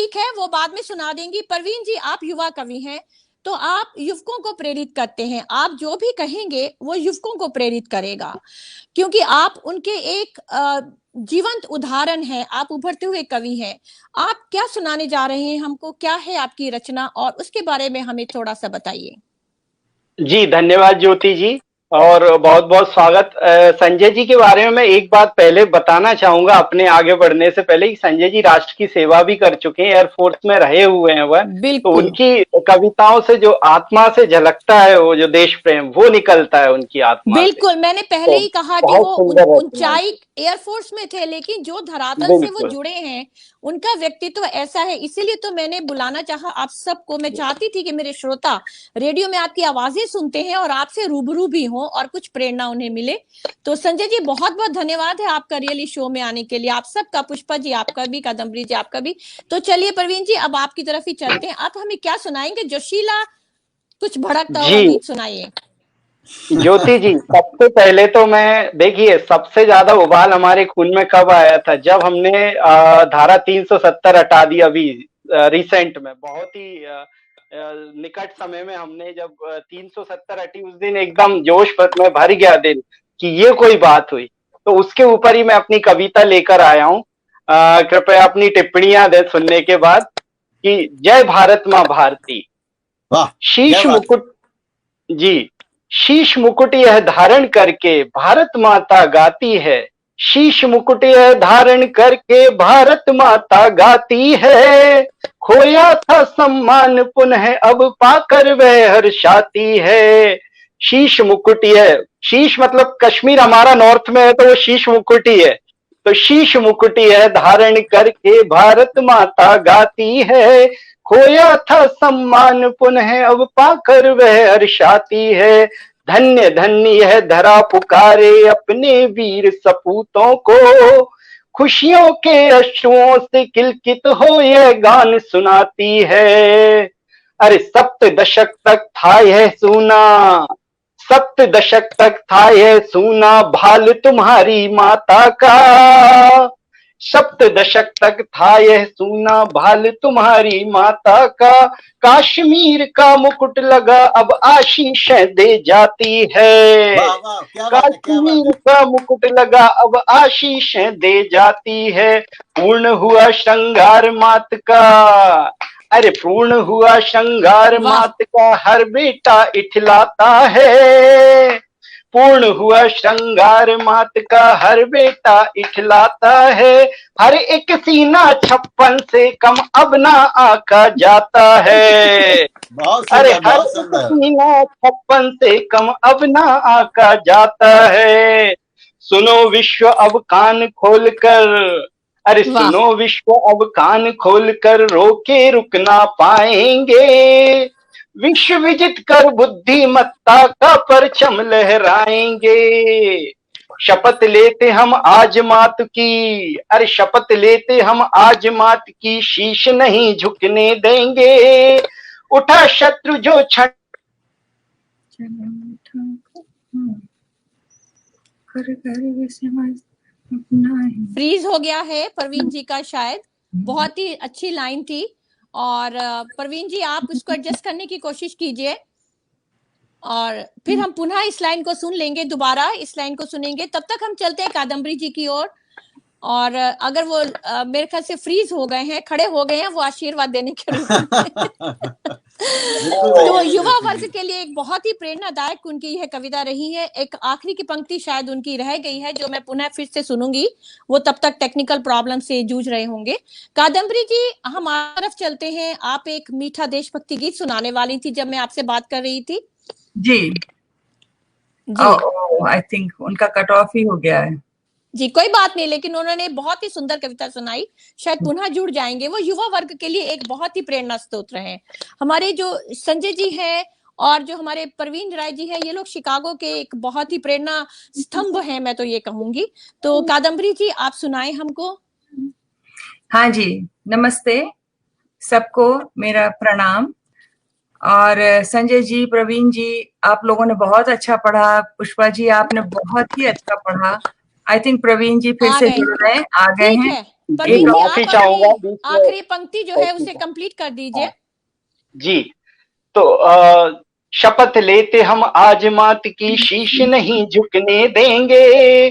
ठीक है, वो बाद में सुना देंगी। परवीन जी, आप युवा कवि हैं, तो आप युवकों को प्रेरित करते हैं। आप जो भी कहेंगे वो युवकों को प्रेरित करेगा, क्योंकि आप उनके एक जीवंत उदाहरण है। आप उभरते हुए कवि हैं। आप क्या सुनाने जा रहे हैं हमको? क्या है आपकी रचना, और उसके बारे में हमें थोड़ा सा बताइए। जी, धन्यवाद ज्योति जी, और बहुत बहुत स्वागत। संजय जी के बारे में मैं एक बात पहले बताना चाहूंगा अपने आगे बढ़ने से पहले, कि संजय जी राष्ट्र की सेवा भी कर चुके हैं, एयरफोर्स में रहे हुए हैं वह। तो बिल्कुल उनकी कविताओं से जो आत्मा से झलकता है, वो जो देश प्रेम वो निकलता है उनकी आत्मा से। बिल्कुल, मैंने पहले तो ही कहा कि बहुत वो सुंदर रचना है। ऊंचाई एयरफोर्स में थे, लेकिन जो धरातल से वो बिल्कुल। जुड़े हैं, उनका व्यक्तित्व ऐसा है। इसीलिए तो मैंने बुलाना चाहा आप सबको। मैं चाहती थी कि मेरे श्रोता रेडियो में आपकी आवाजें सुनते हैं और आपसे रूबरू भी हों और कुछ प्रेरणा उन्हें मिले। तो संजय जी, बहुत बहुत धन्यवाद है आपका रियली शो में आने के लिए। आप सबका, पुष्पा जी आपका भी, कादम्बरी जी आपका भी। तो चलिए प्रवीण जी, अब आपकी तरफ ही चलते हैं। आप हमें क्या सुनाएंगे? जोशीला कुछ भड़कता हुआ जी गीत सुनाइए। ज्योति जी, सबसे पहले तो मैं, देखिए, सबसे ज्यादा उबाल हमारे खून में कब आया था, जब हमने धारा 370 हटा दी अभी रिसेंट में, बहुत ही निकट समय में हमने जब 370 हटी, उस दिन एकदम जोश में भर गया दिल कि ये कोई बात हुई। तो उसके ऊपर ही मैं अपनी कविता लेकर आया हूँ। कृपया अपनी टिप्पणियां दें सुनने के बाद। कि जय भारत माँ भारती। वाह, शीश मुकुट। जी। शीश मुकुट यह धारण करके भारत माता गाती है। शीश मुकुट यह धारण करके भारत माता गाती है। खोया था सम्मान पुनः अब पाकर वह हर्षाती है। शीश मुकुट यह, शीश मतलब कश्मीर हमारा नॉर्थ में है, तो वो शीश मुकुट ही है। तो शीश मुकुट यह धारण करके भारत माता गाती है। खोया था सम्मान पुनः अब पाकर वह हर्षाती है। धन्य धन्य यह धरा पुकारे अपने वीर सपूतों को। खुशियों के अश्रुओं से किलकित हो यह गान सुनाती है। अरे सप्त दशक तक था यह सूना, सप्त दशक तक था यह सूना भाल तुम्हारी माता का। सप्त दशक तक था यह सूना भाल तुम्हारी माता का। कश्मीर का मुकुट लगा अब आशीषें दे जाती है। वाह वाह, क्या बात है, क्या बात कश्मीर है। का मुकुट लगा अब आशीषें दे जाती है। पूर्ण हुआ श्रृंगार मात का। अरे पूर्ण हुआ श्रृंगार वाह, मात का हर बेटा इठलाता है। पूर्ण हुआ श्रृंगार मात का हर बेटा इठलाता है। हर एक सीना 56 से कम अब ना आका जाता है। बहुत अरे सुंदर, हर बहुत एक सुंदर। सीना 56 से कम अब ना आका जाता है। सुनो विश्व अब कान खोल कर। अरे वाह, सुनो विश्व अब कान खोल कर, रोके रुक ना पाएंगे। विश्व विजित कर बुद्धिमत्ता का परचम लहराएंगे। शपथ लेते हम आज मात की। अरे शपथ लेते हम आज मात की, शीश नहीं झुकने देंगे। उठा शत्रु जो क्षण। फ्रीज हो गया है परवीन जी का शायद। बहुत ही अच्छी लाइन थी। और परवीन जी, आप उसको एडजस्ट करने की कोशिश कीजिए, और फिर हम पुनः इस लाइन को सुन लेंगे। दोबारा इस लाइन को सुनेंगे। तब तक हम चलते हैं कादम्बरी जी की ओर। और अगर वो मेरे ख्याल से फ्रीज हो गए हैं, खड़े हो गए हैं, वो आशीर्वाद देने के रूप में। बिल्कुल तो सही है युवा ज्योति वर्ग जी। के लिए एक बहुत ही प्रेरणादायक उनकी यह कविता रही है। एक आखिरी की पंक्ति शायद उनकी रह गई है, जो मैं पुनः फिर से सुनूंगी। वो तब तक टेक्निकल प्रॉब्लम से जूझ रहे होंगे। कादम्बरी जी, हम आप तरफ चलते हैं। आप एक मीठा देशभक्ति गीत सुनाने वाली थी जब मैं आपसे बात कर रही थी। जी जी आई थिंक उनका कट ऑफ ही हो गया है। जी, कोई बात नहीं, लेकिन उन्होंने बहुत ही सुंदर कविता सुनाई। शायद पुनः जुड़ जाएंगे। वो युवा वर्ग के लिए एक बहुत ही प्रेरणा स्रोत रहे। हमारे जो संजय जी हैं और जो हमारे परवीन राय जी हैं, ये लोग शिकागो के एक बहुत ही प्रेरणा स्तंभ हैं, मैं तो ये कहूंगी। तो कादम्बरी जी, आप सुनाएं हमको। हाँ जी, नमस्ते सबको, मेरा प्रणाम। और संजय जी, प्रवीण जी, आप लोगों ने बहुत अच्छा पढ़ा। पुष्पा जी, आपने बहुत ही अच्छा पढ़ा। आई थिंक प्रवीण जी फिर आ से गए, जुड़ रहे हैं, आ गए ठीक हैं। है, प्रवीण जी माफी आप चाहूंगा अपनी बीच में। आखिरी पंक्ति जो है उसे कंप्लीट कर दीजिए। जी, तो शपथ लेते हम आज मात की शीश नहीं झुकने देंगे,